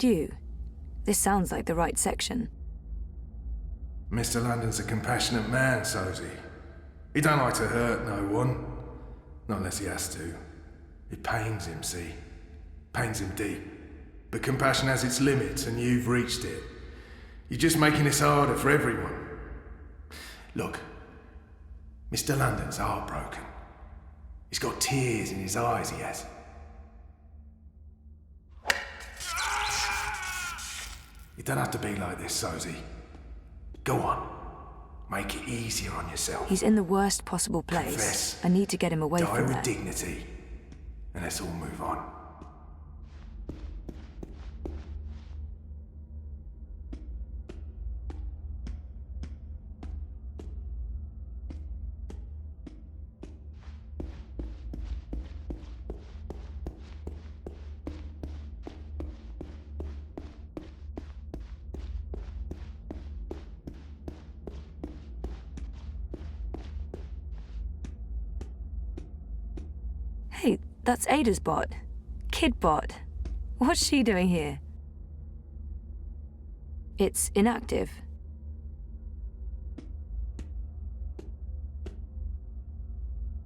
asked you. This sounds like the right section. Mr. London's a compassionate man, so's he. He don't like to hurt no one. Not unless he has to. It pains him, see? Pains him deep. But compassion has its limits, and you've reached it. You're just making this harder for everyone. Look, Mr. London's heartbroken. He's got tears in his eyes, he has. You don't have to be like this, Sozy. Go on. Make it easier on yourself. He's in the worst possible place. Confess. I need to get him away Die from with there. dignity. And let's all move on. Hey, that's Ada's bot. Kid bot. What's she doing here? It's inactive.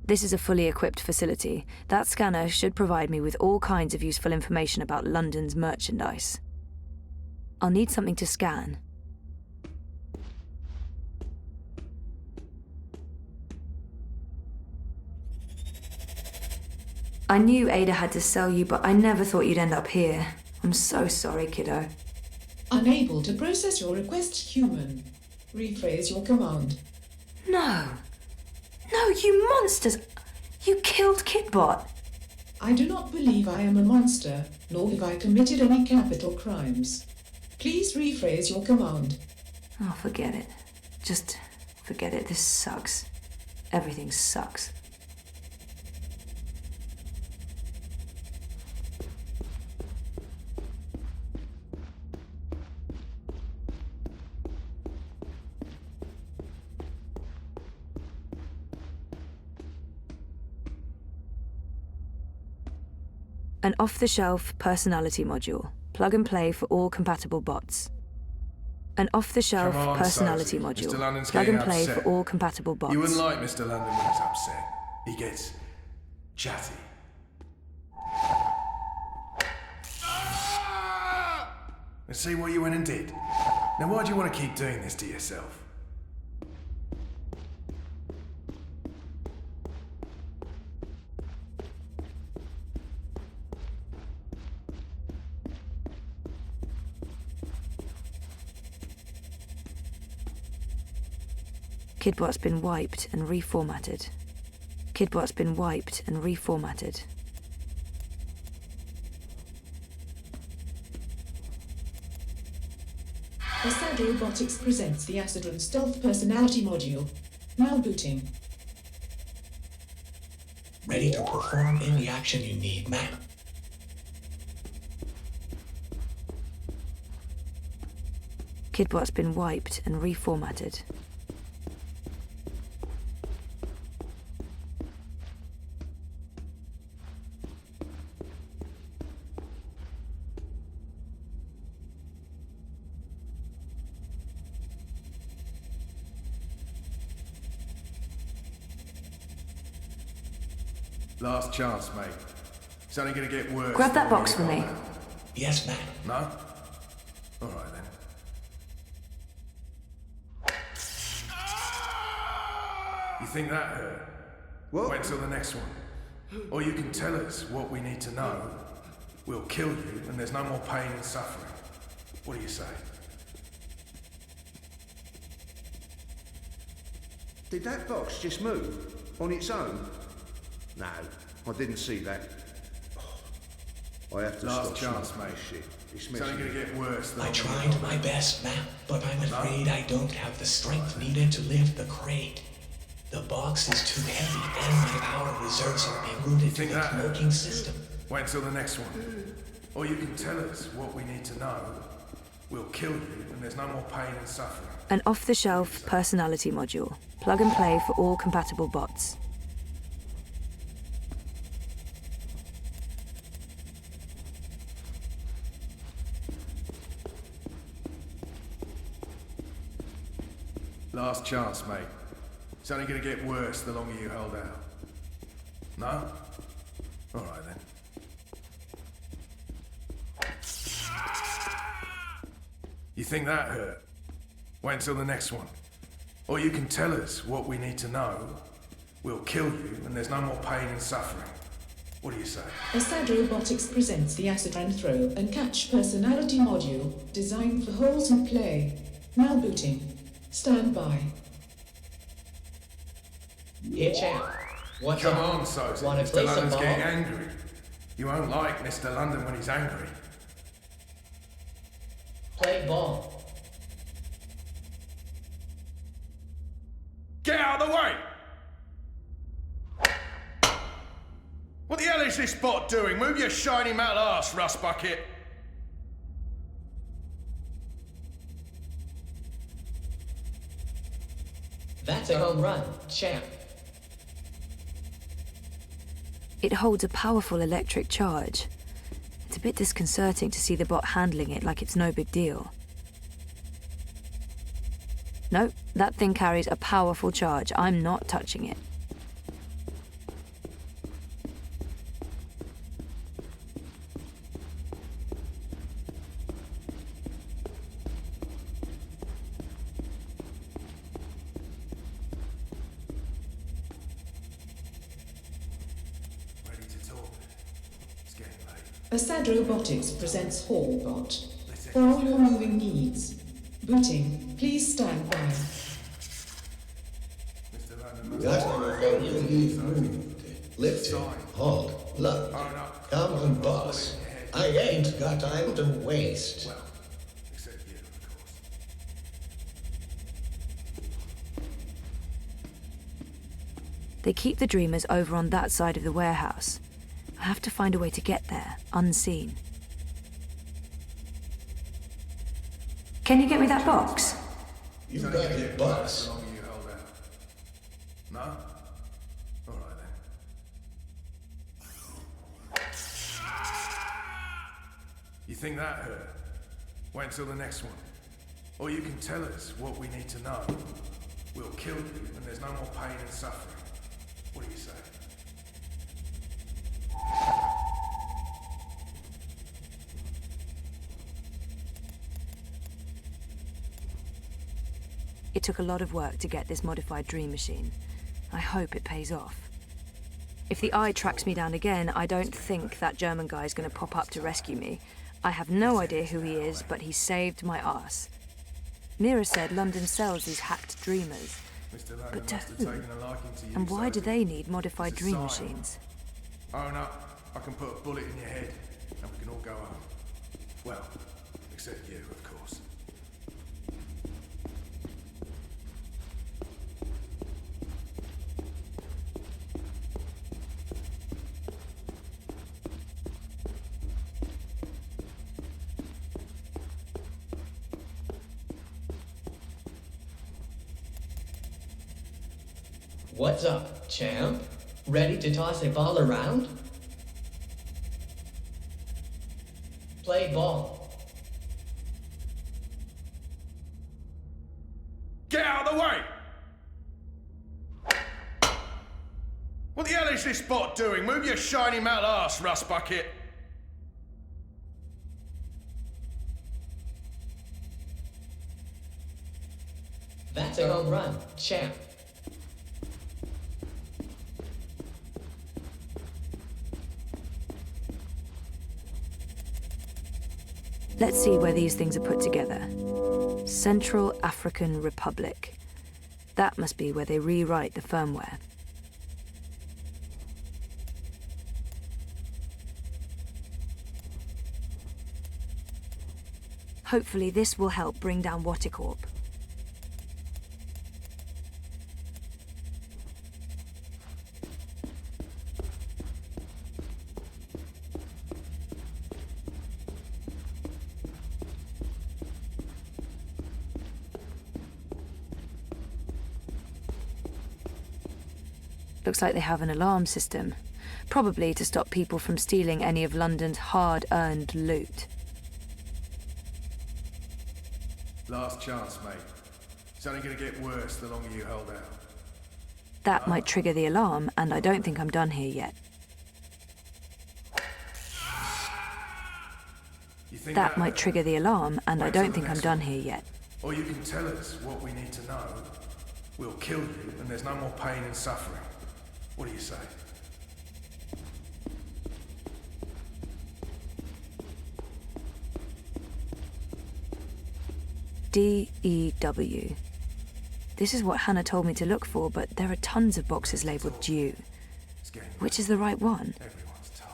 This is a fully equipped facility. That scanner should provide me with all kinds of useful information about London's merchandise. I'll need something to scan. I knew Ada had to sell you, but I never thought you'd end up here. I'm so sorry, kiddo. Unable to process your request, human. Rephrase your command. No. No, you monsters! You killed Kidbot. I do not believe I am a monster, nor have I committed any capital crimes. Please rephrase your command. Oh, forget it. Just forget it. This sucks. Everything sucks. An off-the-shelf personality module. Plug and play for all compatible bots. An off-the-shelf Come on, personality Sophie. module. Mr. London's Plug and getting play upset. for all compatible bots. You wouldn't like Mr. London when he's upset. He gets chatty. Let's see what you went and did. Now why do you want to keep doing this to yourself? Kidbot's been wiped and reformatted. Kidbot's been wiped and reformatted. Asad Robotics presents the Acidron Stealth Personality Module. Now booting. Ready to perform any action you need, ma'am. Kidbot's been wiped and reformatted. Last chance, mate. It's only gonna get worse. Grab that before box you for get me. on that. Yes, ma'am. No? All right then. You think that hurt? What? Wait till the next one. Or you can tell us what we need to know. We'll kill you, and there's no more pain and suffering. What do you say? Did that box just move? On its own? No, I didn't see that. I have to Last stop chance, smoking mate. this shit. It's It's only messing gonna get worse. the I longer tried you go. my best, ma'am, but I'm afraid I don't have the strength needed to lift the crate. The box is too heavy, and my power reserves are being routed to think the that- cloaking system. Wait till the next one. Or you can tell us what we need to know. We'll kill you, and there's no more pain and suffering. An off-the-shelf personality module. Plug and play for all compatible bots. Last chance, mate. It's only gonna get worse the longer you hold out. No? Alright then. You think that hurt? Wait until the next one. Or you can tell us what we need to know. We'll kill you, and there's no more pain and suffering. What do you say? Assad Robotics presents the Acid and Throw and Catch personality module designed for holes in play. Now booting. Stand by. Here, champ. What's Come up? on, Sosie. Wanna Mr. play some London's ball? getting angry. You won't like Mr. London when he's angry. Play ball. Get out of the way! What the hell is this bot doing? Move your shiny metal ass, rust bucket! That's a home run, champ. It holds a powerful electric charge. It's a bit disconcerting to see the bot handling it like it's no big deal. No, that thing carries a powerful charge. I'm not touching it. Ready to talk? It's getting late. Assad Robotics presents Hallbot. For all your moving needs. Booting. Please stand by. Mr. London must Got everything moved. Lifted, hauled, load. Come on, boss. I ain't got time to waste. Well, except you, of course. They keep the Dreamers over on that side of the warehouse. I have to find a way to get there, unseen. Can you get me that box? You got it, boss. The longer you hold out. No? Alright then. You think that hurt? Wait until the next one. Or you can tell us what we need to know. We'll kill you, and there's no more pain and suffering. What do you say? It took a lot of work to get this modified dream machine. I hope it pays off. If the eye tracks me down again, I don't think that German guy's gonna pop up to rescue me. I have no idea who he is, but he saved my ass. Mira said London sells these hacked dreamers. Mr. London But to must have who? taken a liking to you, And why do Sophie. they need modified It's a dream sign. machines? Own up, I can put a bullet in your head, and we can all go home. Well, except you, of course. What's up, champ? Ready to toss a ball around? Play ball. Get out of the way! What the hell is this bot doing? Move your shiny metal ass, rust bucket! That's a home run, champ. Let's see where these things are put together. Central African Republic. That must be where they rewrite the firmware. Hopefully this will help bring down Watticorp. Looks like they have an alarm system, probably to stop people from stealing any of London's hard-earned loot. Last chance, mate. It's only gonna get worse the longer you hold out. That might trigger the alarm, and I don't think I'm done here yet. You think That might trigger the alarm, and I don't think I'm done here yet. Or you can tell us what we need to know. We'll kill you, and there's no more pain and suffering. What do you say? DEW. This is what Hannah told me to look for, but there are tons of boxes labelled due. Which is the right one? Everyone's tired.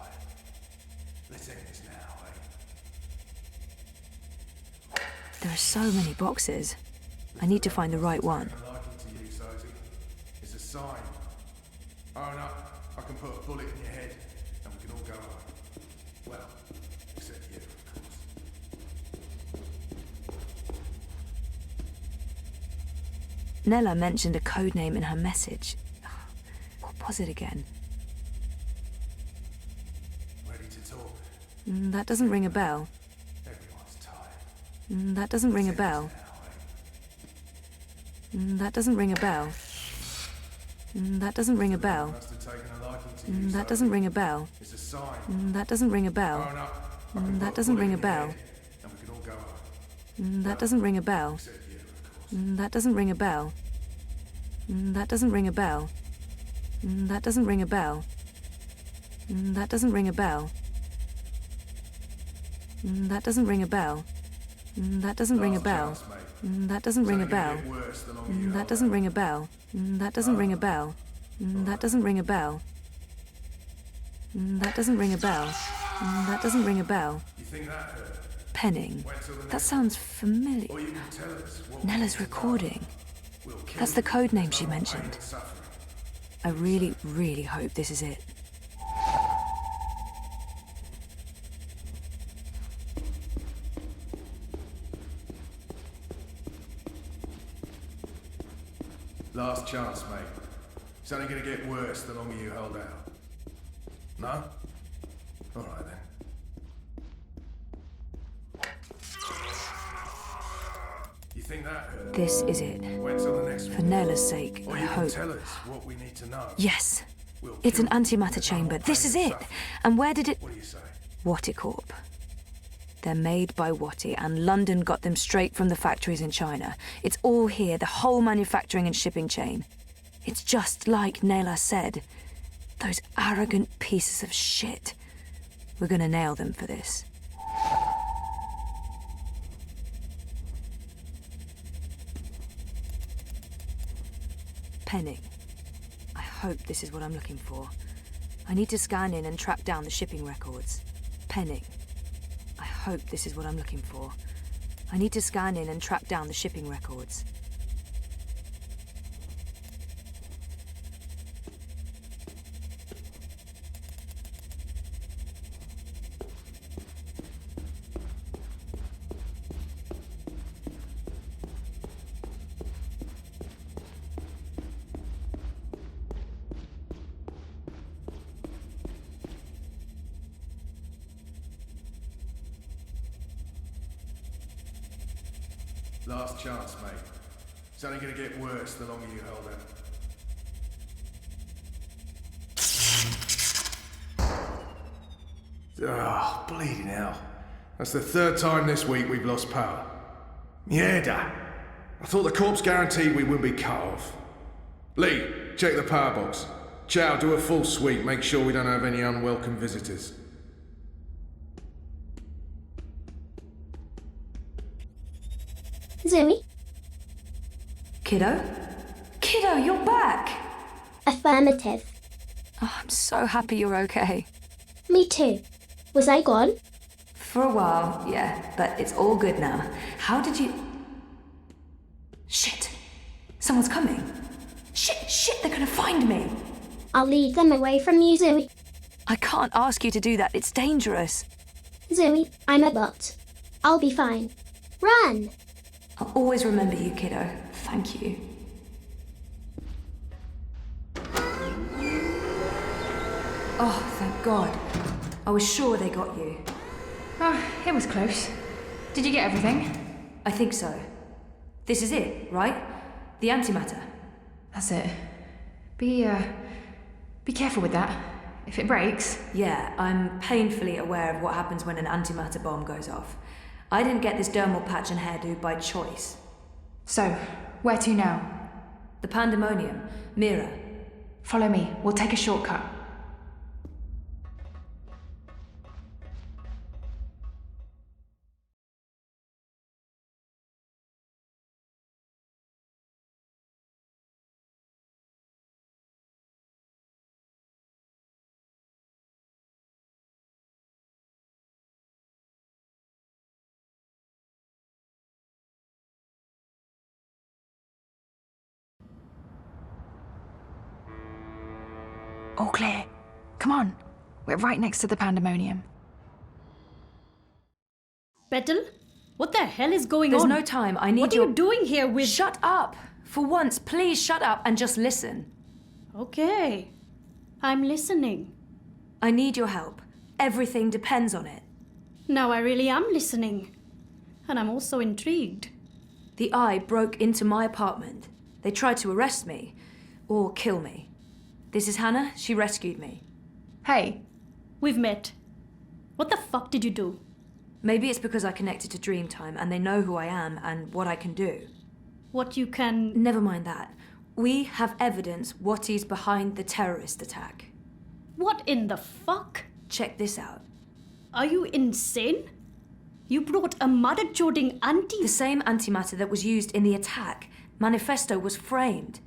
Let's end this now, eh? There are so many boxes. I need to find the right one. I like it to you, Sosie. It's a sign. Own up. I can put a bullet in your head, and we can all go home. Well, except you, of course. Nella mentioned a code name in her message. What was it again? Ready to talk? That doesn't ring a bell. Everyone's tired. That doesn't ring a bell. That doesn't ring a bell. That doesn't ring a bell. Must have taken a liking to you, That Sosie. doesn't ring a bell. It's a sign. That doesn't ring a bell. Own up. I can That put doesn't bullet ring a in your bell. head, and we can all go home. That doesn't ring a bell. Except you, of course. That doesn't ring a bell. That doesn't ring a bell. That doesn't ring a bell. That doesn't ring a bell. That doesn't ring a bell. That doesn't ring a bell. That doesn't ring a bell. That doesn't ring a bell. That doesn't ring a bell. That doesn't ring a bell. That doesn't ring a bell. That doesn't ring a bell. You think that hurt? Penning. That sounds familiar. Or you can tell us what Nella's recording. That's the code name she mentioned. I really, really hope this is it. Last chance, mate. It's only gonna get worse the longer you hold out. No? All right then. You think that hurt? This is it. Wait till the next For one. Nella's sake, Or I you can hope. tell us what we need to know. Yes. We'll It's an kill you. antimatter There's no chamber. more This pain is and it. suffering. And where did it... What do you say? Watticorp. They're made by Watti, and London got them straight from the factories in China. It's all here, the whole manufacturing and shipping chain. It's just like Nella said. Those arrogant pieces of shit. We're gonna nail them for this. Penning. I hope this is what I'm looking for. I need to scan in and track down the shipping records. Penning. I hope this is what I'm looking for. I need to scan in and track down the shipping records. Last chance, mate. It's only gonna get worse the longer you hold out. Ah, bleeding hell. That's the third time this week we've lost power. Mierda! I thought the corpse guaranteed we wouldn't be cut off. Lee, check the power box. Chow, do a full sweep. Make sure we don't have any unwelcome visitors. Zoe? Kiddo? Kiddo, you're back! Affirmative. Oh, I'm so happy you're okay. Me too. Was I gone? For a while, yeah, but it's all good now. How did you... Shit! Someone's coming. Shit, they're gonna find me! I'll lead them away from you, Zoe. I can't ask you to do that, it's dangerous. Zoe, I'm a bot. I'll be fine. Run! I'll always remember you, kiddo. Thank you. Oh, thank God. I was sure they got you. Oh, it was close. Did you get everything? I think so. This is it, right? The antimatter. That's it. Be careful with that. If it breaks... Yeah, I'm painfully aware of what happens when an antimatter bomb goes off. I didn't get this dermal patch and hairdo by choice. So, where to now? The Pandemonium. Mira. Follow me. We'll take a shortcut. All clear. Come on. We're right next to the Pandemonium. Petal? What the hell is going There's on? no time. I need What are you doing here with... Shut up! For once, please shut up and just listen. Okay. I'm listening. I need your help. Everything depends on it. Now I really am listening. And I'm also intrigued. The Eye broke into my apartment. They tried to arrest me. Or kill me. This is Hannah. She rescued me. Hey. We've met. What the fuck did you do? Maybe it's because I connected to Dreamtime and they know who I am and what I can do. What you can... Never mind that. We have evidence what is behind the terrorist attack. What in the fuck? Check this out. Are you insane? You brought a mother-joding anti... The same antimatter that was used in the attack. Manifesto was framed.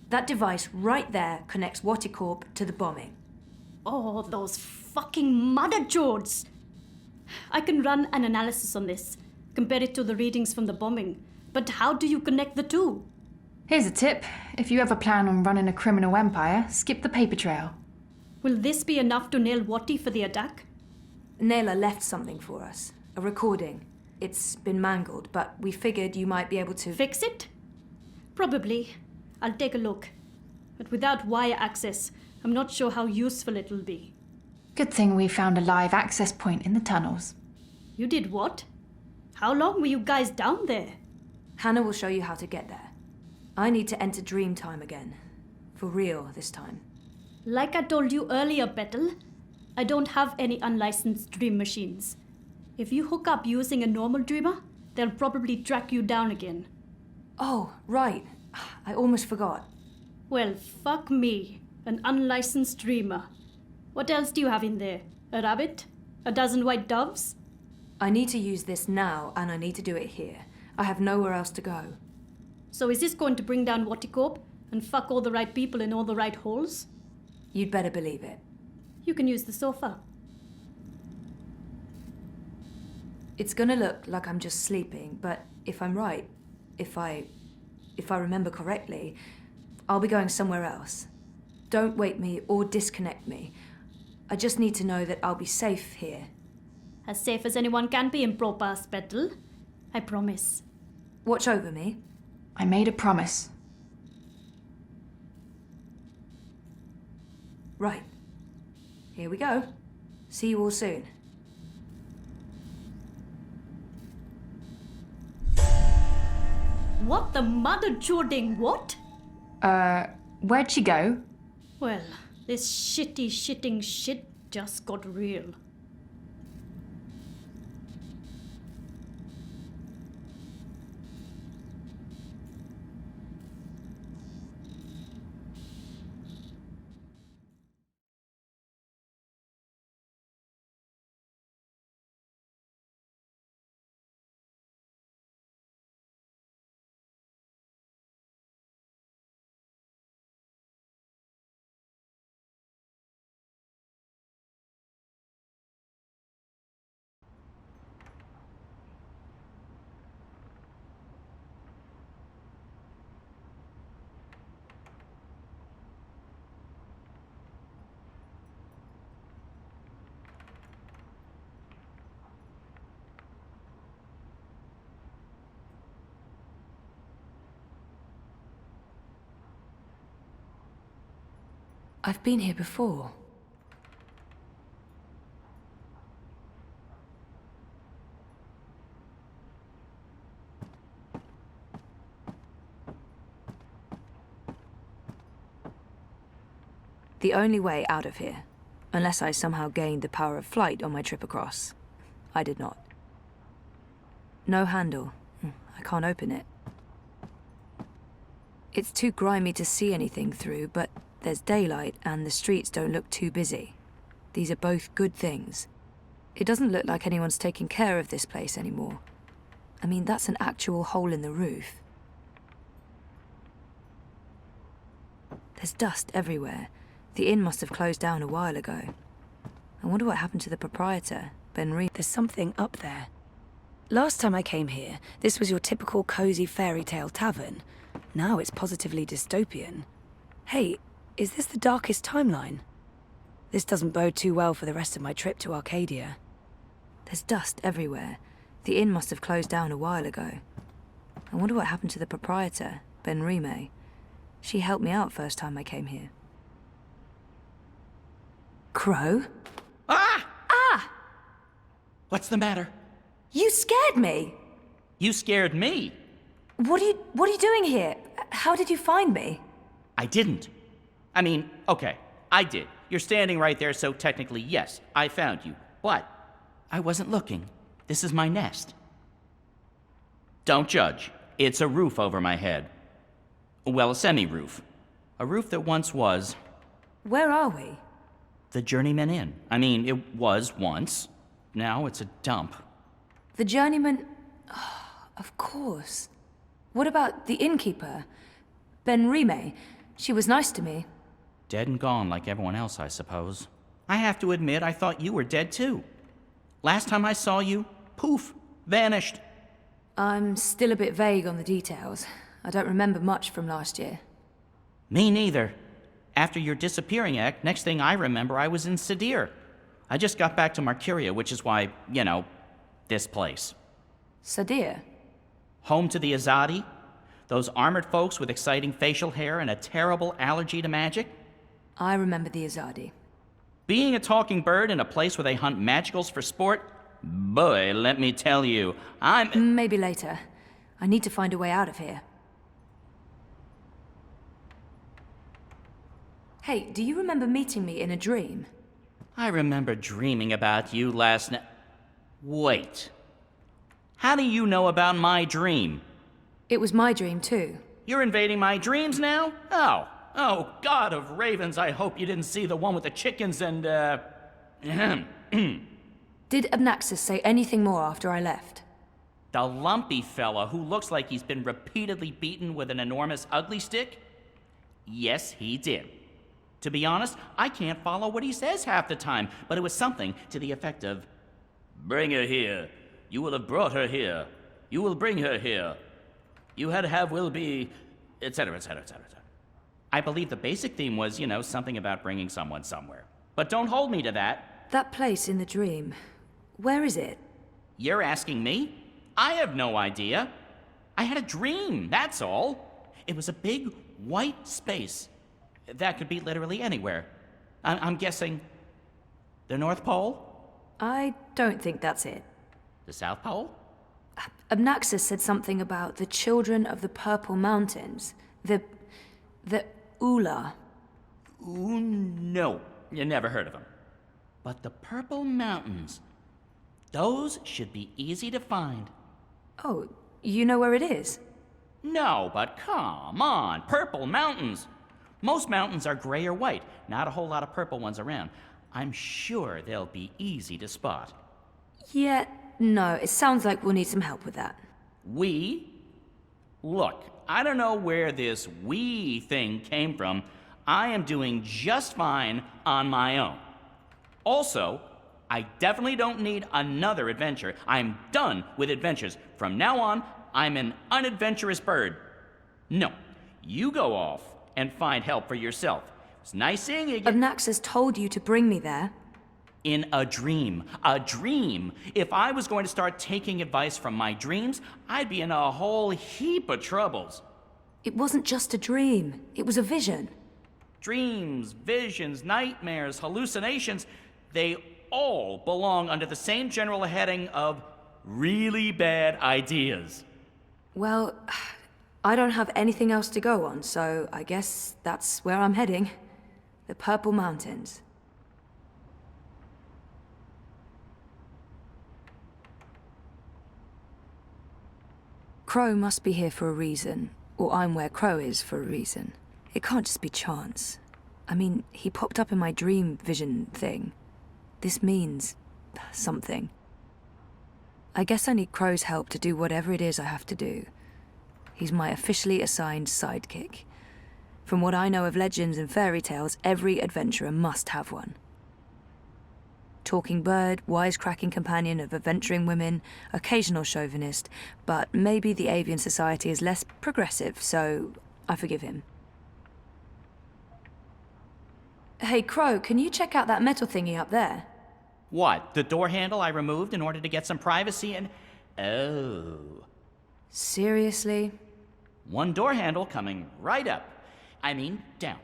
That device right there connects Watticorp to the bombing. Oh, those fucking mother-jods! I can run an analysis on this, compare it to the readings from the bombing. But how do you connect the two? Here's a tip. If you ever plan on running a criminal empire, skip the paper trail. Will this be enough to nail Watti for the attack? Naylor left something for us. A recording. It's been mangled, but we figured you might be able to... Fix it? Probably. I'll take a look. But without wire access, I'm not sure how useful it'll be. Good thing we found a live access point in the tunnels. You did what? How long were you guys down there? Hannah will show you how to get there. I need to enter Dreamtime again. For real this time. Like I told you earlier, Petal, I don't have any unlicensed dream machines. If you hook up using a normal dreamer, they'll probably track you down again. Oh, right. I almost forgot. Well, fuck me. An unlicensed dreamer. What else do you have in there? A rabbit? A dozen white doves? I need to use this now, and I need to do it here. I have nowhere else to go. So is this going to bring down Watticorp and fuck all the right people in all the right holes? You'd better believe it. You can use the sofa. It's gonna look like I'm just sleeping, but if I'm right, if I remember correctly, I'll be going somewhere else. Don't wake me or disconnect me. I just need to know that I'll be safe here. As safe as anyone can be in Propass, Petal. I promise. Watch over me. I made a promise. Right. Here we go. See you all soon. What the mother jording what? Where'd she go? Well, this shitting shit just got real. I've been here before. the only way out of here, unless I somehow gained the power of flight on my trip across. I did not. No handle. I can't open it. It's too grimy to see anything through, but there's daylight and the streets don't look too busy. These are both good things. It doesn't look like anyone's taking care of this place anymore. I mean, that's an actual hole in the roof. There's dust everywhere. The inn must have closed down a while ago. I wonder what happened to the proprietor, Ben Reed. There's something up there. Last time I came here, this was your typical cozy fairy tale tavern. Now it's positively dystopian. Hey, is this the darkest timeline? This doesn't bode too well for the rest of my trip to Arcadia. There's dust everywhere. The inn must have closed down a while ago. I wonder what happened to the proprietor, Ben Reed. She helped me out first time I came here. Crow? Ah! Ah! What's the matter? You scared me! You scared me. What are you doing here? How did you find me? I didn't. I mean, okay, I did. You're standing right there, so technically, yes, I found you. But I wasn't looking. This is my nest. Don't judge. It's a roof over my head. Well, a semi-roof. A roof that once was... Where are we? The Journeyman Inn. I mean, it was once. Now it's a dump. The Journeyman... Oh, of course. What about the innkeeper? Ben Reed? She was nice to me. Dead and gone like everyone else, I suppose. I have to admit, I thought you were dead too. Last time I saw you, poof, vanished. I'm still a bit vague on the details. I don't remember much from last year. Me neither. After your disappearing act, next thing I remember, I was in Sadir. I just got back to Marcuria, which is why, you know, this place. Sadir? Home to the Azadi? Those armored folks with exciting facial hair and a terrible allergy to magic? I remember the Azadi. Being a talking bird in a place where they hunt magicals for sport? Boy, let me tell you, I'm... Maybe later. I need to find a way out of here. Hey, do you remember meeting me in a dream? I remember dreaming about you last night. Wait. How do you know about my dream? It was my dream, too. You're invading my dreams now? Oh, God of ravens, I hope you didn't see the one with the chickens and, Did Abnaxis say anything more after I left? The lumpy fella who looks like he's been repeatedly beaten with an enormous ugly stick? Yes, he did. To be honest, I can't follow what he says half the time, but it was something to the effect of, "Bring her here. You will have brought her here. You will bring her here. You had have will be," etc., etc., etc. I believe the basic theme was, you know, something about bringing someone somewhere. But don't hold me to that. That place in the dream, where is it? You're asking me? I have no idea. I had a dream, that's all. It was a big white space. That could be literally anywhere. I'm guessing the North Pole? I don't think that's it. The South Pole? Abnaxis said something about the children of the Purple Mountains. The Ula. Ooh, no. You never heard of them. But the Purple Mountains, those should be easy to find. Oh, you know where it is? No, but come on, Purple Mountains. Most mountains are gray or white, not a whole lot of purple ones around. I'm sure they'll be easy to spot. Yeah, no, it sounds like we'll need some help with that. We? Look, I don't know where this we thing came from. I am doing just fine on my own. Also, I definitely don't need another adventure. I'm done with adventures. From now on, I'm an unadventurous bird. No, you go off and find help for yourself. It's nice seeing you again. Abnaxis told you to bring me there. In a dream. A dream. If I was going to start taking advice from my dreams, I'd be in a whole heap of troubles. It wasn't just a dream. It was a vision. Dreams, visions, nightmares, hallucinations, they all belong under the same general heading of really bad ideas. Well, I don't have anything else to go on, so I guess that's where I'm heading. The Purple Mountains. Crow must be here for a reason, or I'm where Crow is for a reason. It can't just be chance. I mean, he popped up in my dream vision thing. This means something. I guess I need Crow's help to do whatever it is I have to do. He's my officially assigned sidekick. From what I know of legends and fairy tales, every adventurer must have one. Talking bird, wisecracking companion of adventuring women, occasional chauvinist, but maybe the avian society is less progressive, so I forgive him. Hey, Crow, can you check out that metal thingy up there? What, the door handle I removed in order to get some privacy and... Oh. Seriously? One door handle coming right up. I mean, down.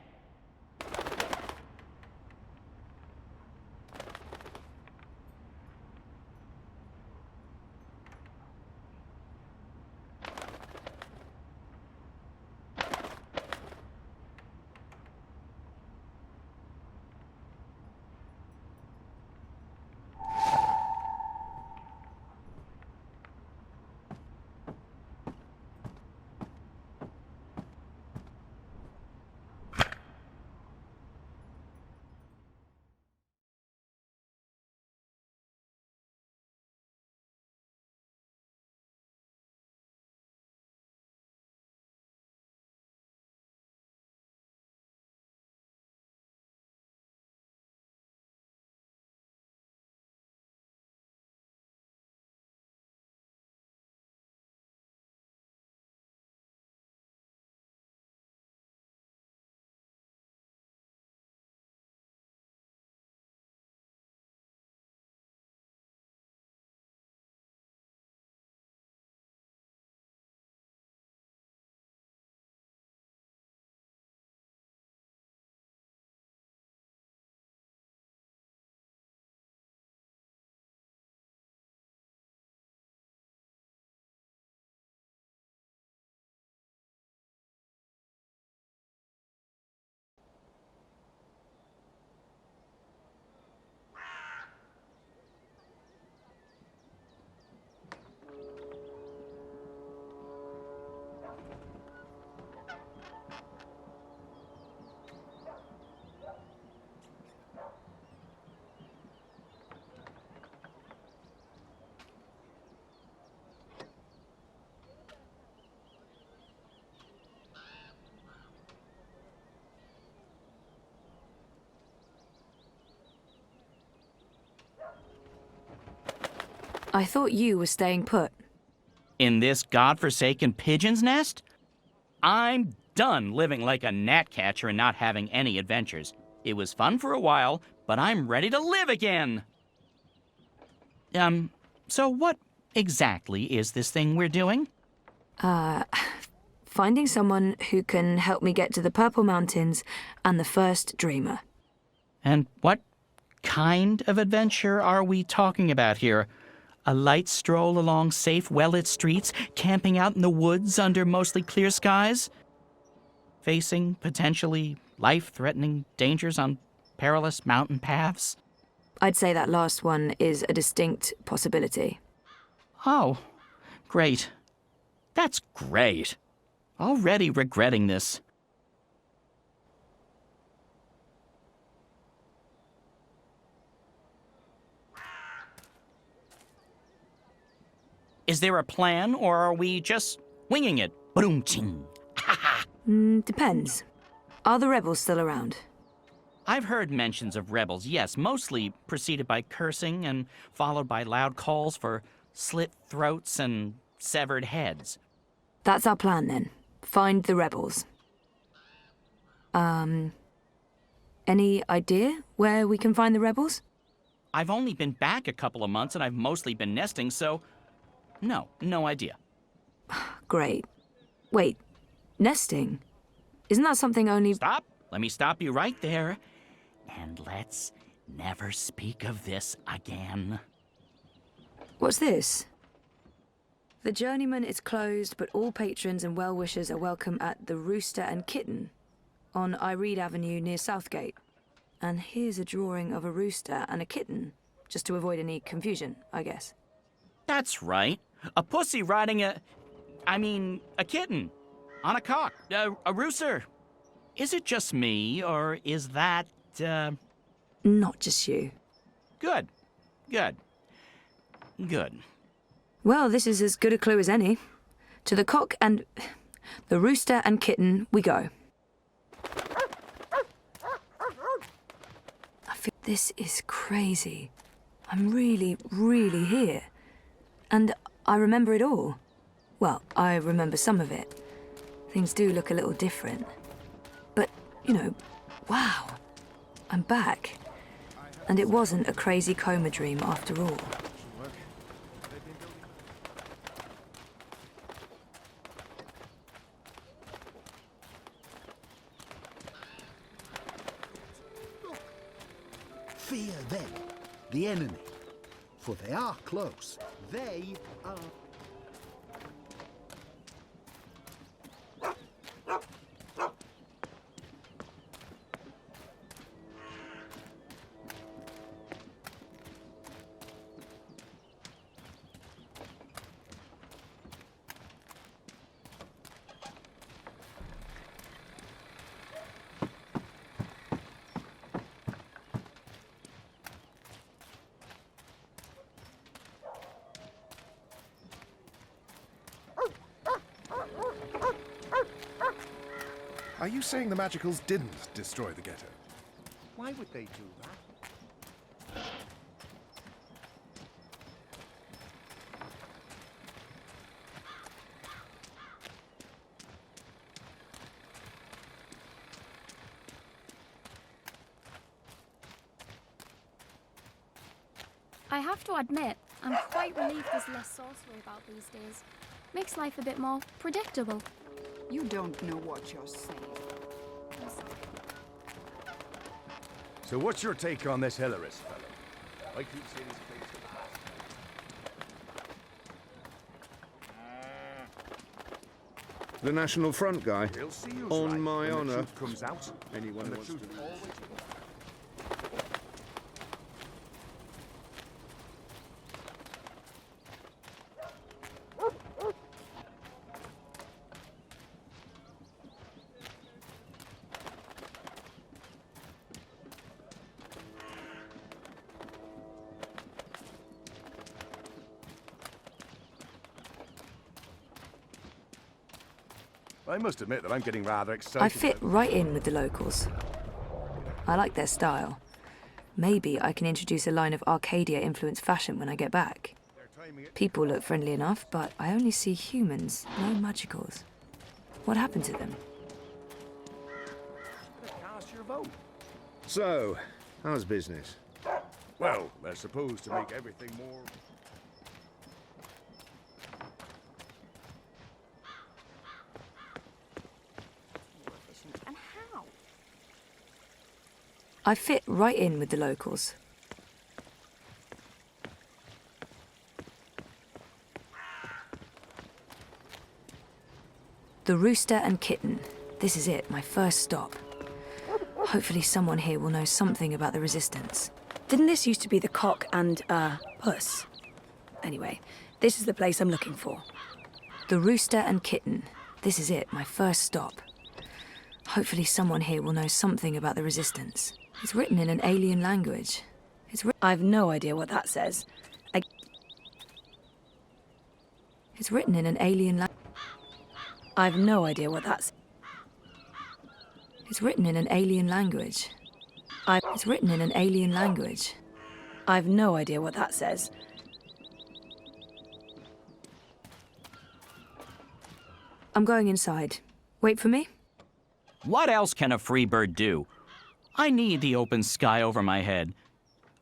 I thought you were staying put. In this godforsaken pigeon's nest? I'm done living like a gnatcatcher and not having any adventures. It was fun for a while, but I'm ready to live again! So what exactly is this thing we're doing? Finding someone who can help me get to the Purple Mountains and the first dreamer. And what kind of adventure are we talking about here? A light stroll along safe, well-lit streets, camping out in the woods under mostly clear skies? Facing potentially life-threatening dangers on perilous mountain paths? I'd say that last one is a distinct possibility. Oh, great. That's great. Already regretting this. Is there a plan, or are we just winging it? Boom-ching. Depends. Are the rebels still around? I've heard mentions of rebels, yes, mostly preceded by cursing and followed by loud calls for slit throats and severed heads. That's our plan, then. Find the rebels. Any idea where we can find the rebels? I've only been back a couple of months and I've mostly been nesting, so no idea. Great. Wait, nesting? Isn't that something only... Stop! Let me stop you right there. And let's never speak of this again. What's this? The Journeyman is closed, but all patrons and well-wishers are welcome at the Rooster and Kitten on Iread Avenue near Southgate. And here's a drawing of a rooster and a kitten, just to avoid any confusion, I guess. That's right. A pussy riding a kitten. On a cock. A rooster. Is it just me, or is that, Not just you. Good. Good. Good. Well, this is as good a clue as any. To the cock and... the rooster and kitten we go. This is crazy. I'm really, really here. And I remember it all. Well, I remember some of it. Things do look a little different. But, you know, wow. I'm back. And it wasn't a crazy coma dream after all. Fear them, the enemy, for they are close. They are... Are you saying the Magicals didn't destroy the ghetto? Why would they do that? I have to admit, I'm quite relieved there's less sorcery about these days. Makes life a bit more predictable. You don't know what you're saying. So what's your take on this Hilarious fellow? I keep seeing his face in the The National Front guy? He'll see who's On right my when the honour. truth comes out. Anyone And the wants truth to... always... I must admit that I'm getting rather excited. I fit right in with the locals. I like their style. Maybe I can introduce a line of Arcadia-influenced fashion when I get back. People look friendly enough, but I only see humans, no magicals. What happened to them? Cast your vote. So, how's business? Well, they're supposed to make everything more... And how? I fit right in with the locals. The rooster and kitten. This is it, my first stop. Hopefully someone here will know something about the resistance. Didn't this used to be the cock and, puss? Anyway, this is the place I'm looking for. The rooster and kitten. This is it, my first stop. Hopefully someone here will know something about the resistance. It's written in an alien language. I've no idea what that says. It's written in an alien language. I've no idea what that's... It's written in an alien language. It's written in an alien language. I've no idea what that says. I'm going inside. Wait for me? What else can a free bird do? I need the open sky over my head.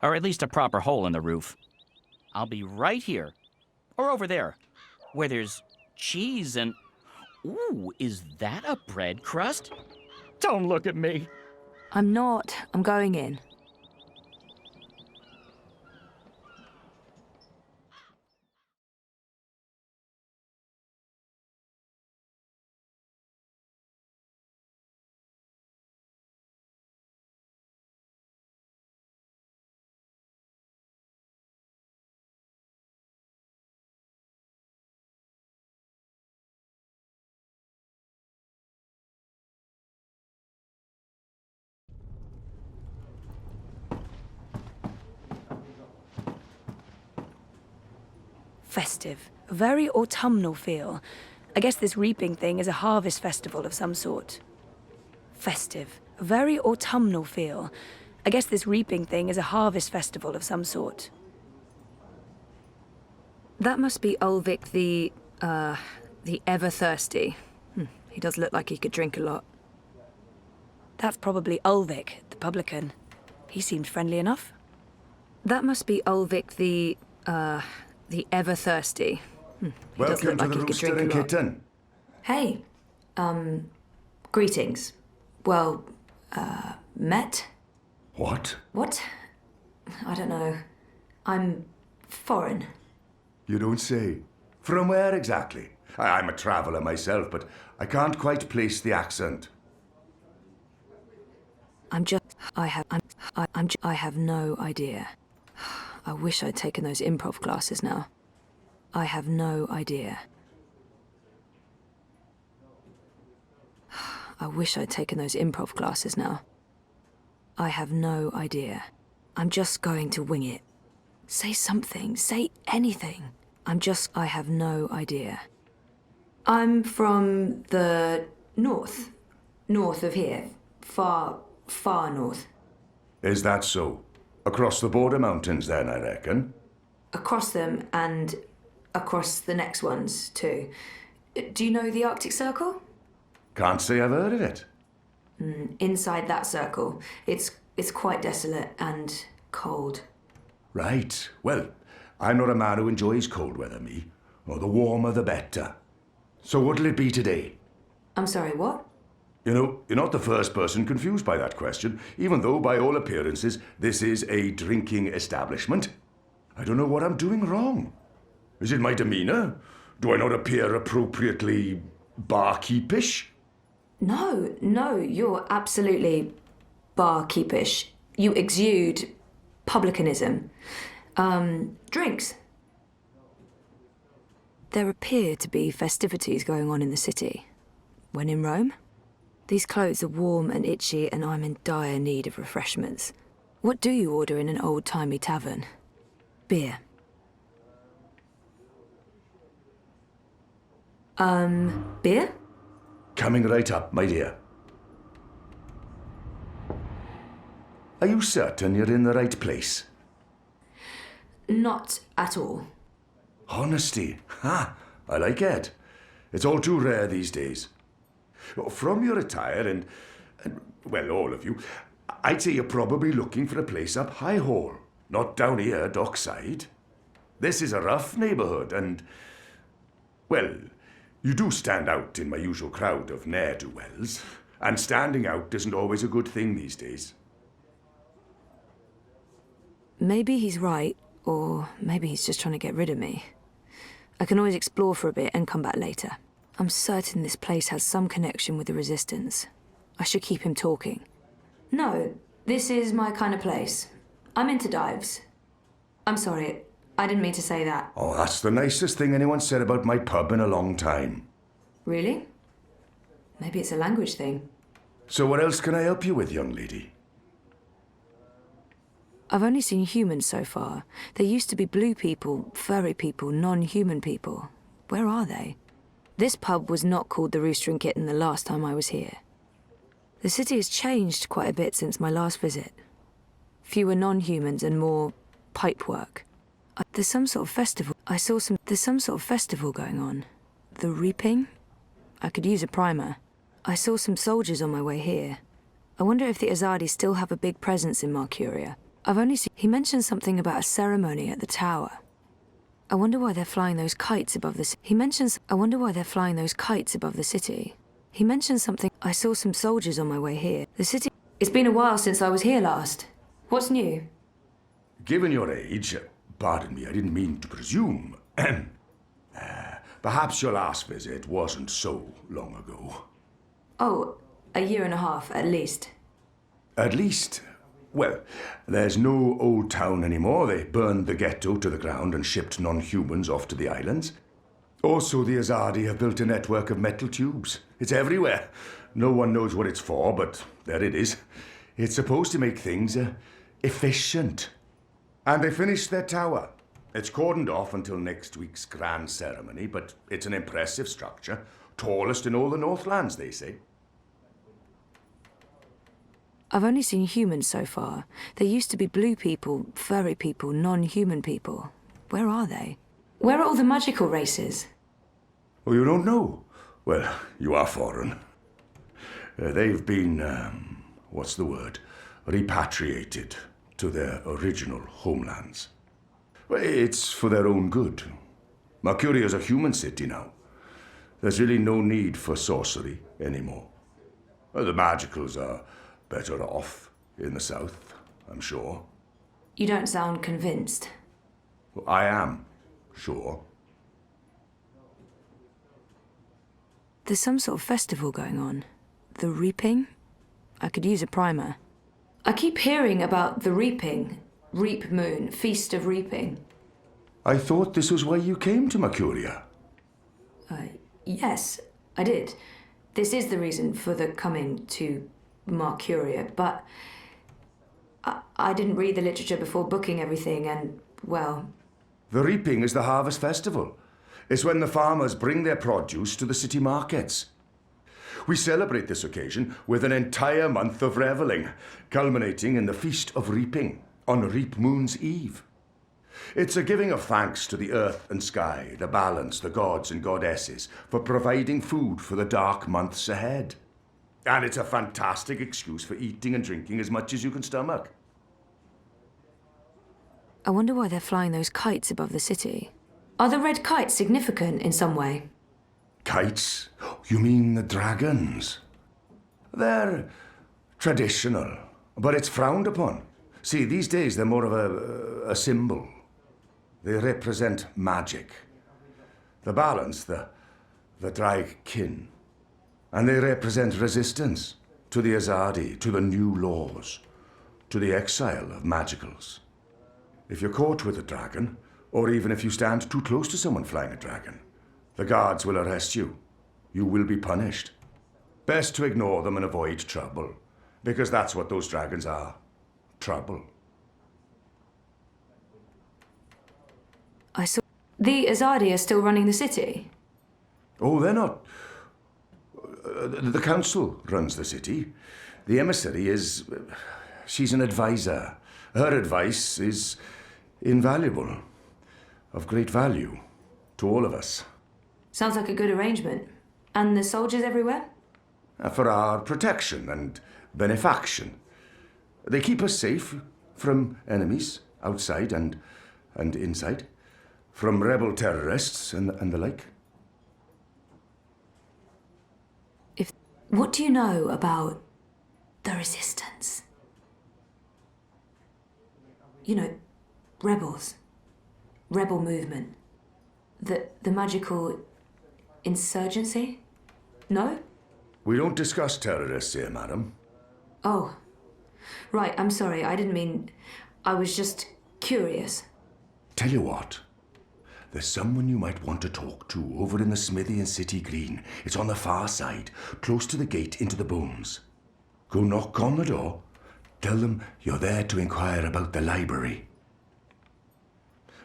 Or at least a proper hole in the roof. I'll be right here. Or over there. Where there's cheese and... Ooh, is that a bread crust? Don't look at me. I'm not. I'm going in. Festive. A very autumnal feel. I guess this reaping thing is a harvest festival of some sort. Festive. A very autumnal feel. I guess this reaping thing is a harvest festival of some sort. That must be Ulvik the ever-thirsty. He does look like he could drink a lot. That's probably Ulvik, the publican. He seemed friendly enough. That must be Ulvik the ever-thirsty. He does Welcome look to like the he could Rooster drink and a lot. Kitten. Hey, greetings. Well, met? What? What? I don't know. I'm foreign. You don't say. From where exactly? I'm a traveller myself, but I can't quite place the accent. I have no idea. I wish I'd taken those improv classes now. I have no idea. I wish I'd taken those improv classes now. I have no idea. I'm just going to wing it. Say something, say anything. I have no idea. I'm from the north. North of here. Far, far north. Is that so? Across the border mountains then, I reckon? Across them and across the next ones, too. Do you know the Arctic Circle? Can't say I've heard of it. Inside that circle, it's quite desolate and cold. Right. Well, I'm not a man who enjoys cold weather, me. Or the warmer the better. So what'll it be today? I'm sorry, what? You know, you're not the first person confused by that question, even though, by all appearances, this is a drinking establishment. I don't know what I'm doing wrong. Is it my demeanour? Do I not appear appropriately barkeepish? No, you're absolutely barkeepish. You exude publicanism. Drinks. There appear to be festivities going on in the city. When in Rome? These clothes are warm and itchy, and I'm in dire need of refreshments. What do you order in an old-timey tavern? Beer. Beer? Coming right up, my dear. Are you certain you're in the right place? Not at all. Honesty. Ha! I like it. It's all too rare these days. From your attire and, well, all of you, I'd say you're probably looking for a place up High Hall, not down here, dockside. This is a rough neighbourhood and, well, you do stand out in my usual crowd of ne'er-do-wells, and standing out isn't always a good thing these days. Maybe he's right, or maybe he's just trying to get rid of me. I can always explore for a bit and come back later. I'm certain this place has some connection with the Resistance. I should keep him talking. No, this is my kind of place. I'm into dives. I'm sorry, I didn't mean to say that. Oh, that's the nicest thing anyone said about my pub in a long time. Really? Maybe it's a language thing. So what else can I help you with, young lady? I've only seen humans so far. There used to be blue people, furry people, non-human people. Where are they? This pub was not called the Rooster and Kitten the last time I was here. The city has changed quite a bit since my last visit. Fewer non-humans and more pipework. There's some sort of festival. There's some sort of festival going on. The reaping? I could use a primer. I saw some soldiers on my way here. I wonder if the Azadi still have a big presence in Marcuria. I've only seen... He mentioned something about a ceremony at the tower. I wonder why they're flying those kites above the... I wonder why they're flying those kites above the city. He mentioned something... I saw some soldiers on my way here. The city... It's been a while since I was here last. What's new? Given your age, pardon me, I didn't mean to presume. Perhaps your last visit wasn't so long ago. Oh, a year and a half, at least. At least? Well, there's no old town anymore. They burned the ghetto to the ground and shipped non-humans off to the islands. Also, the Azadi have built a network of metal tubes. It's everywhere. No one knows what it's for, but there it is. It's supposed to make things efficient. And they finished their tower. It's cordoned off until next week's grand ceremony, but it's an impressive structure. Tallest in all the Northlands, they say. I've only seen humans so far. There used to be blue people, furry people, non-human people. Where are they? Where are all the magical races? Oh, you don't know? Well, you are foreign. They've been, what's the word? Repatriated to their original homelands. Well, it's for their own good. Mercuria's a human city now. There's really no need for sorcery anymore. Well, the magicals are better off in the south, I'm sure. You don't sound convinced. Well, I am sure. There's some sort of festival going on. The Reaping? I could use a primer. I keep hearing about the Reaping. Reap Moon, Feast of Reaping. I thought this was why you came to Mercuria. Yes, I did. This is the reason for the coming to Mercuria, but I didn't read the literature before booking everything and, well... The Reaping is the harvest festival. It's when the farmers bring their produce to the city markets. We celebrate this occasion with an entire month of revelling, culminating in the Feast of Reaping on Reap Moon's Eve. It's a giving of thanks to the earth and sky, the balance, the gods and goddesses, for providing food for the dark months ahead. And it's a fantastic excuse for eating and drinking as much as you can stomach. I wonder why they're flying those kites above the city. Are the red kites significant in some way? Kites? You mean the dragons? They're traditional, but it's frowned upon. See, these days they're more of a symbol. They represent magic. The balance, the drag kin. And they represent resistance to the Azadi, to the new laws, to the exile of magicals. If you're caught with a dragon, or even if you stand too close to someone flying a dragon, the guards will arrest you. You will be punished. Best to ignore them and avoid trouble, because that's what those dragons are. Trouble. I saw... The Azadi are still running the city? Oh, they're not. The council runs the city. The emissary is... she's an advisor. Her advice is invaluable, of great value to all of us. Sounds like a good arrangement. And the soldiers everywhere? For our protection and benefaction. They keep us safe from enemies outside and inside, from rebel terrorists and the like. What do you know about the resistance? You know, rebels, rebel movement, the magical insurgency? No? We don't discuss terrorists here, madam. Oh, right, I'm sorry, I didn't mean... I was just curious. Tell you what, there's someone you might want to talk to over in the smithy in City Green. It's on the far side, close to the gate into the booms. Go knock on the door. Tell them you're there to inquire about the library.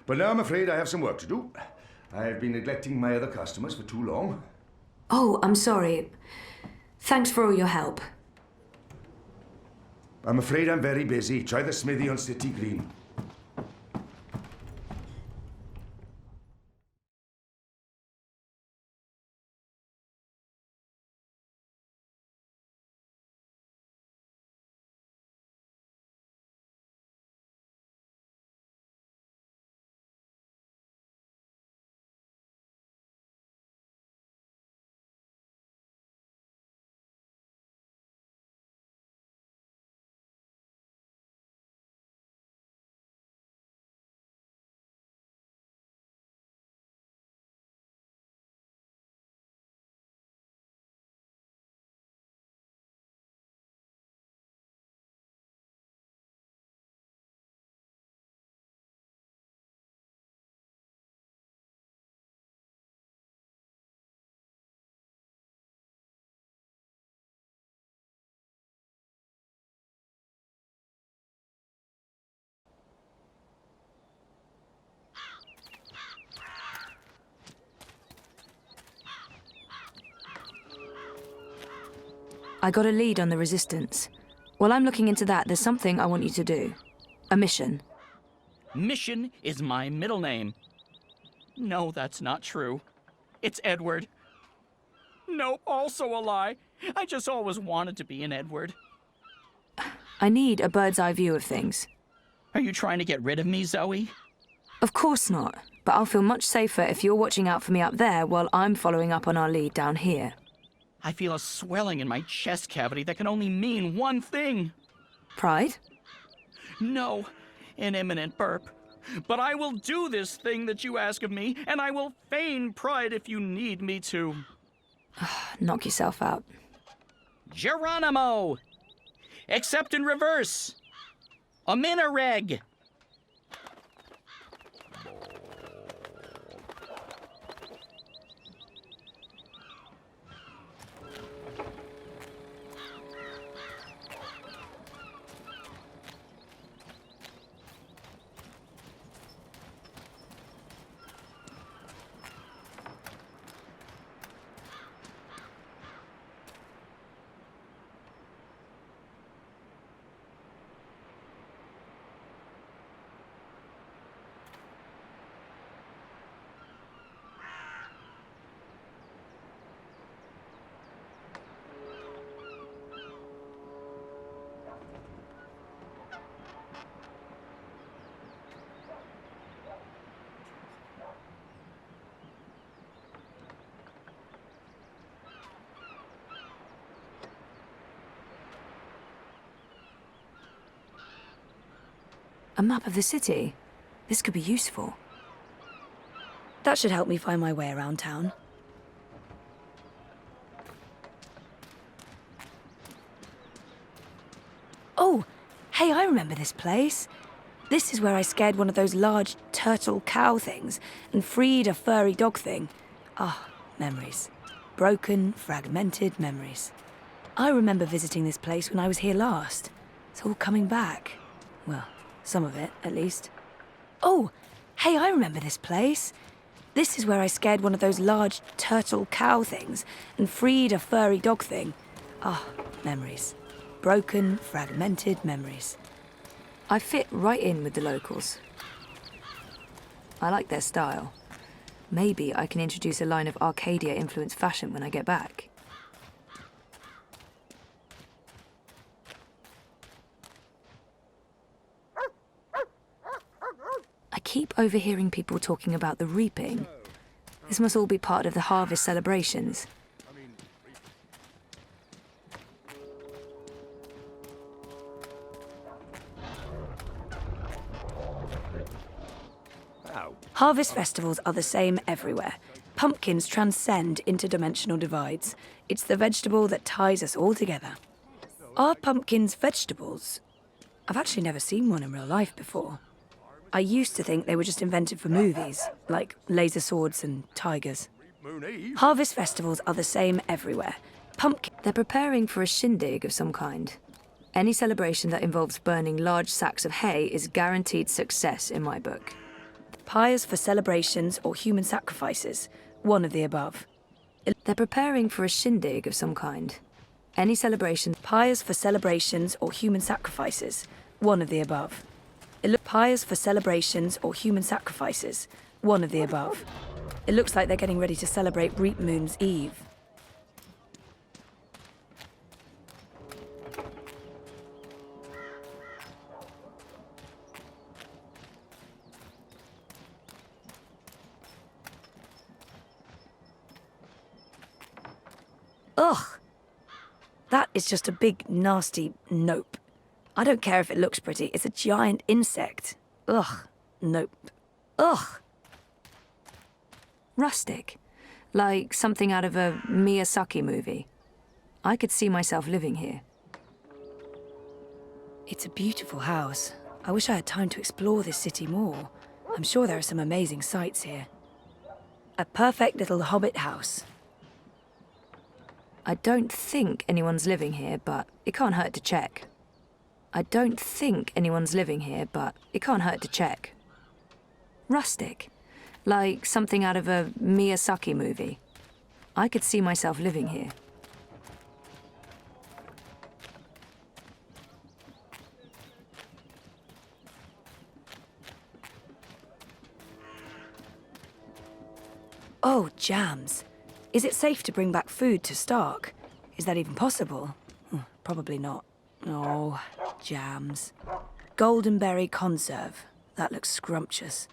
But now I'm afraid I have some work to do. I've been neglecting my other customers for too long. Oh, I'm sorry. Thanks for all your help. I'm afraid I'm very busy. Try the smithy on City Green. I got a lead on the Resistance. While I'm looking into that, there's something I want you to do. A mission. Mission is my middle name. No, that's not true. It's Edward. Nope, also a lie. I just always wanted to be an Edward. I need a bird's eye view of things. Are you trying to get rid of me, Zoe? Of course not, but I'll feel much safer if you're watching out for me up there while I'm following up on our lead down here. I feel a swelling in my chest cavity that can only mean one thing. Pride? No, an imminent burp. But I will do this thing that you ask of me, and I will feign pride if you need me to. Knock yourself out. Geronimo! Except in reverse. A minareg. A map of the city. This could be useful. That should help me find my way around town. Oh, hey, I remember this place. This is where I scared one of those large turtle cow things and freed a furry dog thing. Ah, memories. Broken, fragmented memories. I remember visiting this place when I was here last. It's all coming back. Well, some of it, at least. Oh, hey, I remember this place. This is where I scared one of those large turtle cow things and freed a furry dog thing. Ah, memories. Broken, fragmented memories. I fit right in with the locals. I like their style. Maybe I can introduce a line of Arcadia-influenced fashion when I get back. I keep overhearing people talking about the reaping. This must all be part of the harvest celebrations. Harvest festivals are the same everywhere. Pumpkins transcend interdimensional divides. It's the vegetable that ties us all together. Are pumpkins vegetables? I've actually never seen one in real life before. I used to think they were just invented for movies, like laser swords and tigers. Harvest festivals are the same everywhere. They're preparing for a shindig of some kind. Any celebration that involves burning large sacks of hay is guaranteed success in my book. Pyres for celebrations or human sacrifices, one of the above. They're preparing for a shindig of some kind. Any celebration, pyres for celebrations or human sacrifices, one of the above. Pyres for celebrations or human sacrifices, one of the above. It looks like they're getting ready to celebrate Reap Moon's Eve. Ugh! That is just a big, nasty nope. I don't care if it looks pretty, it's a giant insect. Ugh. Nope. Ugh! Rustic. Like something out of a Miyazaki movie. I could see myself living here. It's a beautiful house. I wish I had time to explore this city more. I'm sure there are some amazing sights here. A perfect little hobbit house. I don't think anyone's living here, but it can't hurt to check. I don't think anyone's living here, but it can't hurt to check. Rustic. Like something out of a Miyazaki movie. I could see myself living here. jams. Is it safe to bring back food to Stark? Is that even possible? Probably not. Oh, jams. Goldenberry conserve. That looks scrumptious.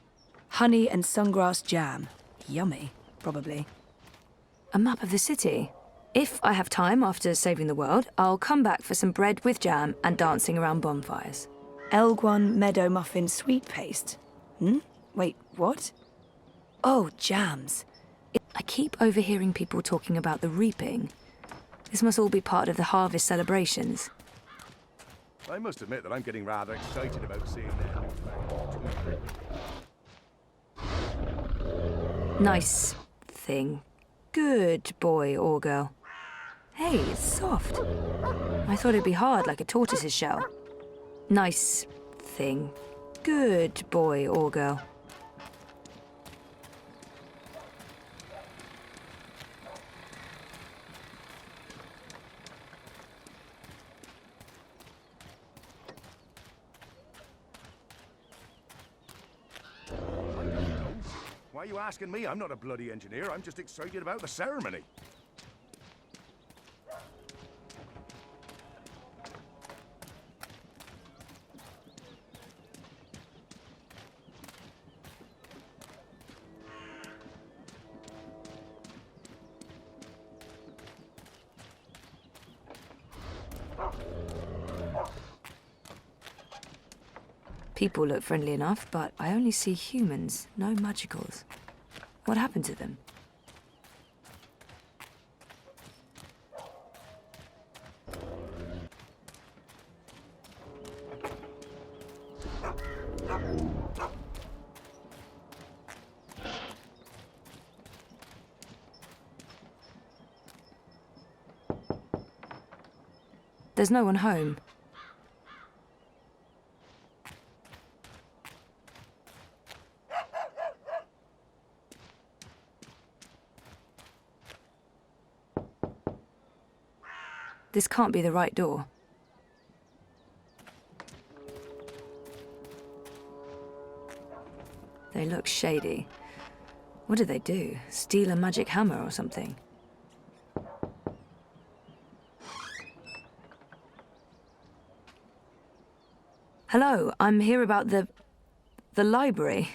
Honey and sungrass jam. Yummy, probably. A map of the city. If I have time after saving the world, I'll come back for some bread with jam and dancing around bonfires. Elguan meadow muffin sweet paste. Wait, what? Oh, jams. I keep overhearing people talking about the reaping. This must all be part of the harvest celebrations. I must admit that I'm getting rather excited about seeing their new factory. Nice thing. Good boy or girl. Hey, it's soft. I thought it'd be hard like a tortoise's shell. Nice thing. Good boy or girl. Why are you asking me? I'm not a bloody engineer. I'm just excited about the ceremony. People look friendly enough, but I only see humans, no magicals. What happened to them? There's no one home. This can't be the right door. They look shady. What did they do? Steal a magic hammer or something? Hello, I'm here about the library.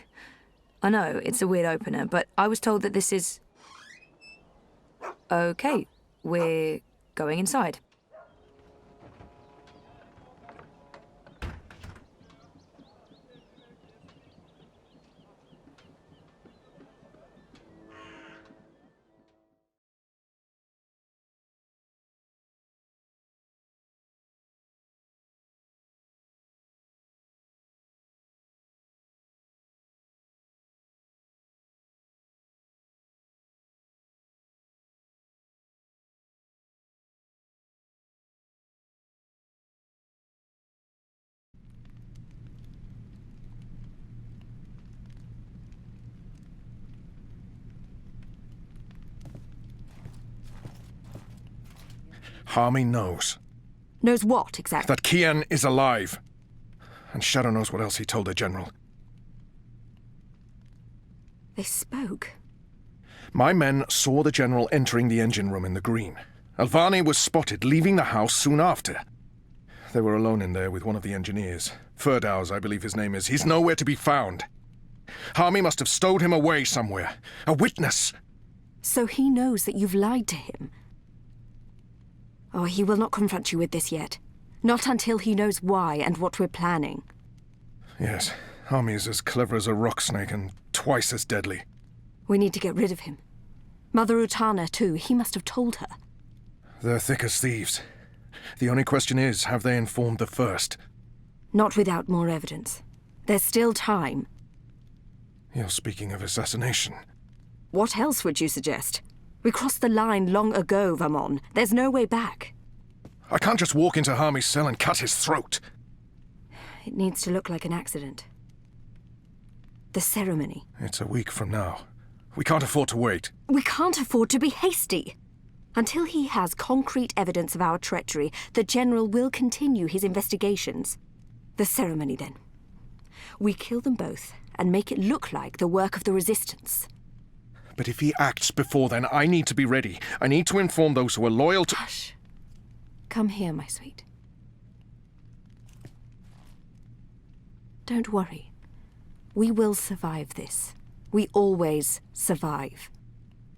I know, it's a weird opener, but I was told that this is... Okay, we're going inside. Harmy knows. Knows what, exactly? That Kian is alive. And Shadow knows what else he told the General. They spoke. My men saw the General entering the engine room in the green. Alvani was spotted leaving the house soon after. They were alone in there with one of the engineers. Ferdows, I believe his name is. He's nowhere to be found. Harmy must have stowed him away somewhere. A witness! So he knows that you've lied to him? Oh, he will not confront you with this yet. Not until he knows why and what we're planning. Yes, Harmy is as clever as a rock snake and twice as deadly. We need to get rid of him. Mother Utana, too. He must have told her. They're thick as thieves. The only question is, have they informed the first? Not without more evidence. There's still time. You're speaking of assassination. What else would you suggest? We crossed the line long ago, Vamon. There's no way back. I can't just walk into Harmy's cell and cut his throat. It needs to look like an accident. The ceremony. It's a week from now. We can't afford to wait. We can't afford to be hasty. Until he has concrete evidence of our treachery, the General will continue his investigations. The ceremony, then. We kill them both and make it look like the work of the Resistance. But if he acts before then, I need to be ready. I need to inform those who are loyal to... Hush. Come here, my sweet. Don't worry. We will survive this. We always survive.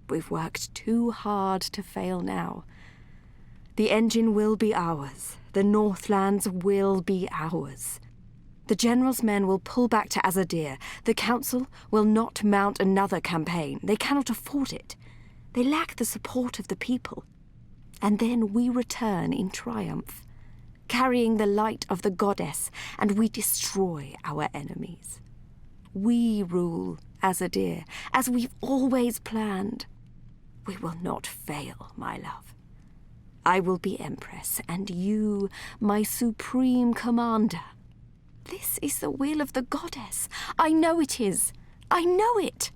We've worked too hard to fail now. The engine will be ours. The Northlands will be ours. The General's men will pull back to Azadir. The Council will not mount another campaign. They cannot afford it. They lack the support of the people. And then we return in triumph, carrying the light of the goddess, and we destroy our enemies. We rule Azadir, as we've always planned. We will not fail, my love. I will be Empress, and you, my supreme commander. This is the will of the goddess. I know it is. I know it.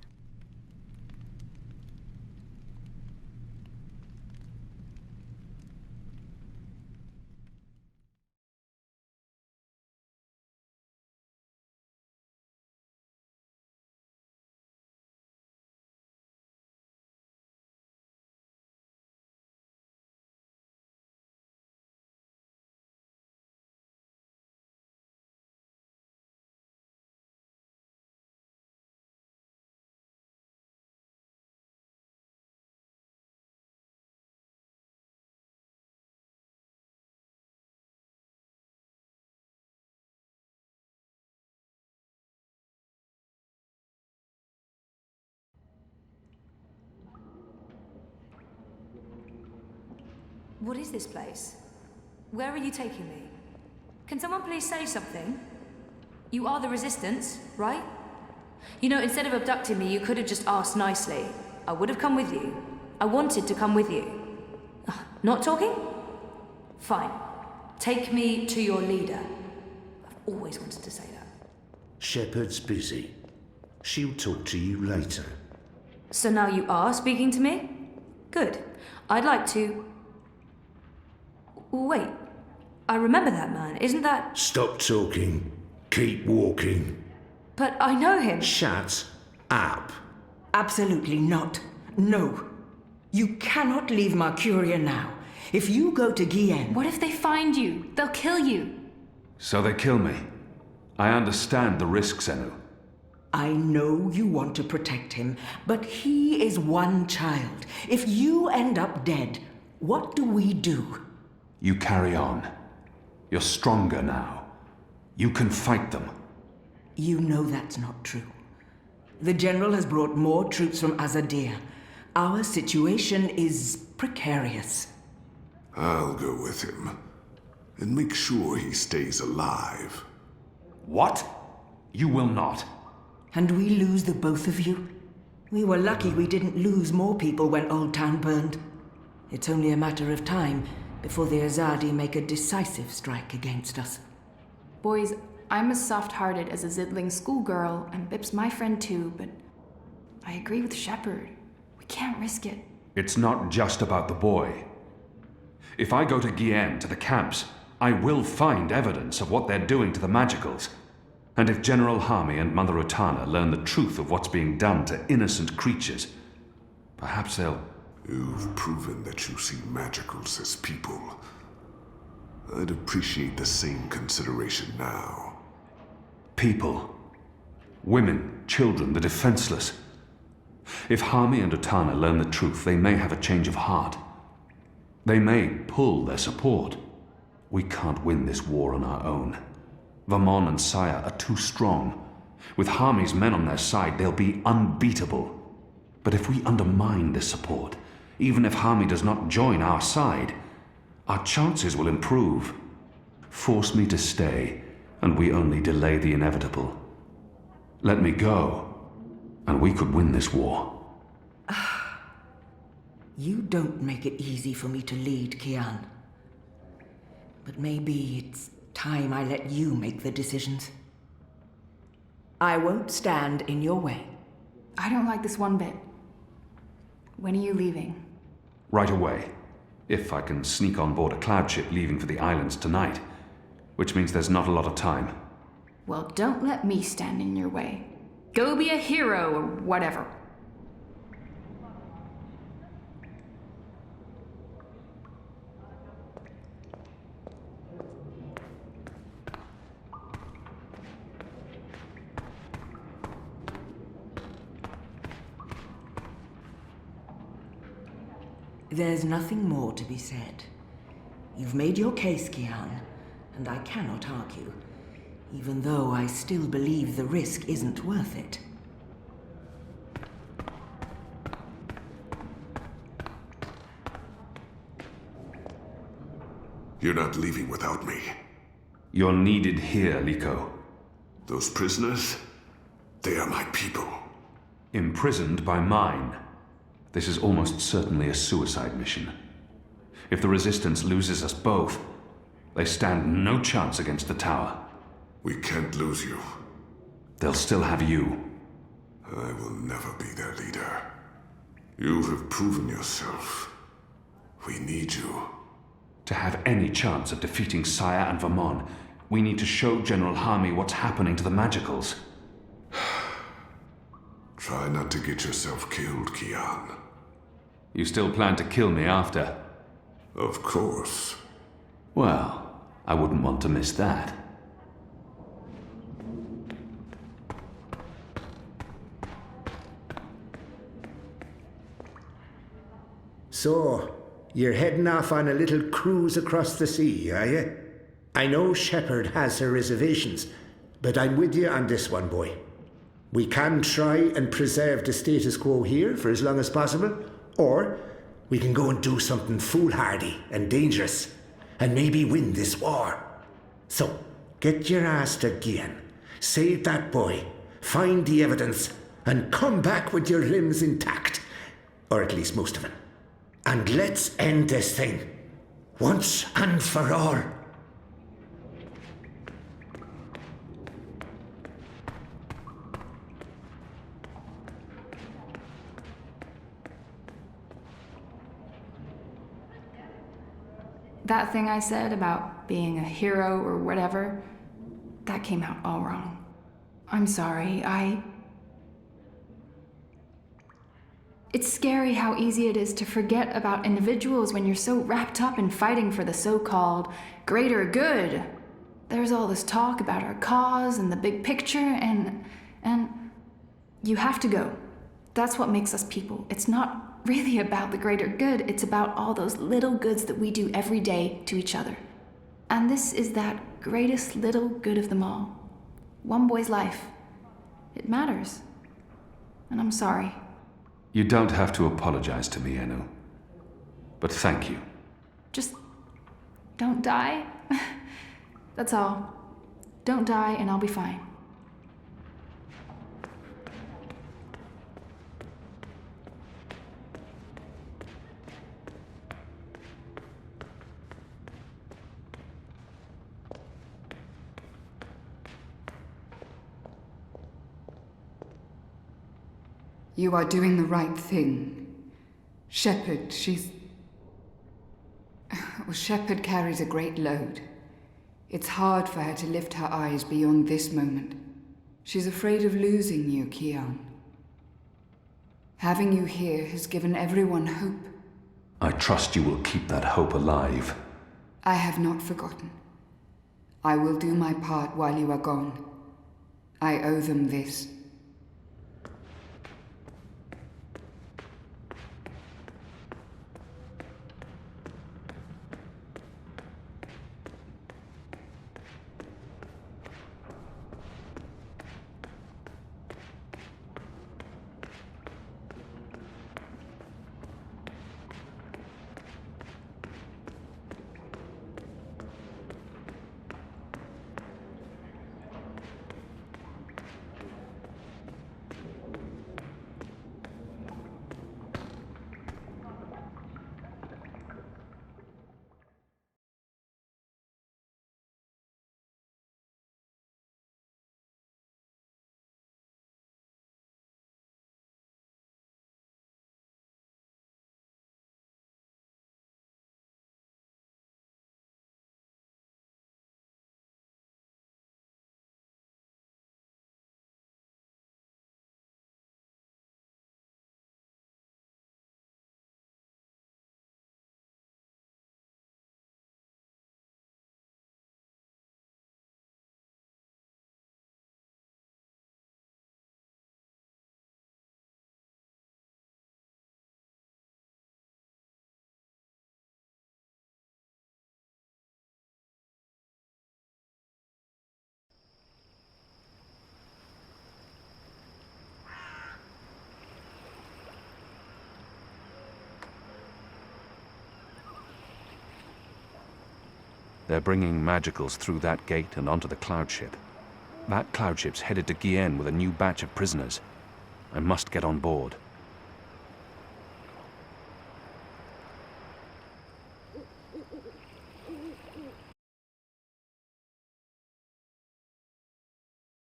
What is this place? Where are you taking me? Can someone please say something? You are the Resistance, right? You know, instead of abducting me, you could have just asked nicely. I would have come with you. I wanted to come with you. Not talking? Fine. Take me to your leader. I've always wanted to say that. Shepard's busy. She'll talk to you later. So now you are speaking to me? Good. I'd like to... Wait. I remember that man. Isn't that... Stop talking. Keep walking. But I know him. Shut up. Absolutely not. No. You cannot leave Mercuria now. If you go to Yithian... What if they find you? They'll kill you. So they kill me. I understand the risks, Enu. I know you want to protect him, but he is one child. If you end up dead, what do we do? You carry on. You're stronger now. You can fight them. You know that's not true. The General has brought more troops from Azadir. Our situation is precarious. I'll go with him and make sure he stays alive. What? You will not. And we lose the both of you? We were lucky we didn't lose more people when Old Town burned. It's only a matter of time before the Azadi make a decisive strike against us. Boys, I'm as soft-hearted as a Zidling schoolgirl, and Bip's my friend too, but I agree with Shepard. We can't risk it. It's not just about the boy. If I go to Yithian, to the camps, I will find evidence of what they're doing to the magicals. And if General Harmy and Mother Utana learn the truth of what's being done to innocent creatures, perhaps they'll... You've proven that you see magicals as people. I'd appreciate the same consideration now. People. Women, children, the defenseless. If Harmy and Utana learn the truth, they may have a change of heart. They may pull their support. We can't win this war on our own. Vermon and Saya are too strong. With Harmy's men on their side, they'll be unbeatable. But if we undermine this support, even if Harmy does not join our side, our chances will improve. Force me to stay, and we only delay the inevitable. Let me go, and we could win this war. You don't make it easy for me to lead, Kian. But maybe it's time I let you make the decisions. I won't stand in your way. I don't like this one bit. When are you leaving? Right away. If I can sneak on board a cloud ship leaving for the islands tonight. Which means there's not a lot of time. Well, don't let me stand in your way. Go be a hero or whatever. There's nothing more to be said. You've made your case, Kian, and I cannot argue, even though I still believe the risk isn't worth it. You're not leaving without me. You're needed here, Liko. Those prisoners, they are my people. Imprisoned by mine. This is almost certainly a suicide mission. If the Resistance loses us both, they stand no chance against the tower. We can't lose you. They'll still have you. I will never be their leader. You have proven yourself. We need you. To have any chance of defeating Saya and Vermon, we need to show General Harmy what's happening to the Magicals. Try not to get yourself killed, Kian. You still plan to kill me after? Of course. Well, I wouldn't want to miss that. So, you're heading off on a little cruise across the sea, are you? I know Shepard has her reservations, but I'm with you on this one, boy. We can try and preserve the status quo here for as long as possible, or we can go and do something foolhardy and dangerous, and maybe win this war. So, get your ass to Gian, save that boy, find the evidence, and come back with your limbs intact. Or at least most of them. And let's end this thing, once and for all. That thing I said about being a hero or whatever, that came out all wrong. I'm sorry, It's scary how easy it is to forget about individuals when you're so wrapped up in fighting for the so-called greater good. There's all this talk about our cause and the big picture, and you have to go. That's what makes us people. It's not really about the greater good, it's about all those little goods that we do every day to each other. And this is that greatest little good of them all. One boy's life. It matters. And I'm sorry. You don't have to apologize to me, Enu. But thank you. Just don't die. That's all. Don't die and I'll be fine. You are doing the right thing. Shepard, Shepard carries a great load. It's hard for her to lift her eyes beyond this moment. She's afraid of losing you, Kian. Having you here has given everyone hope. I trust you will keep that hope alive. I have not forgotten. I will do my part while you are gone. I owe them this. They're bringing magicals through that gate and onto the cloud ship. That cloud ship's headed to Yithian with a new batch of prisoners. I must get on board.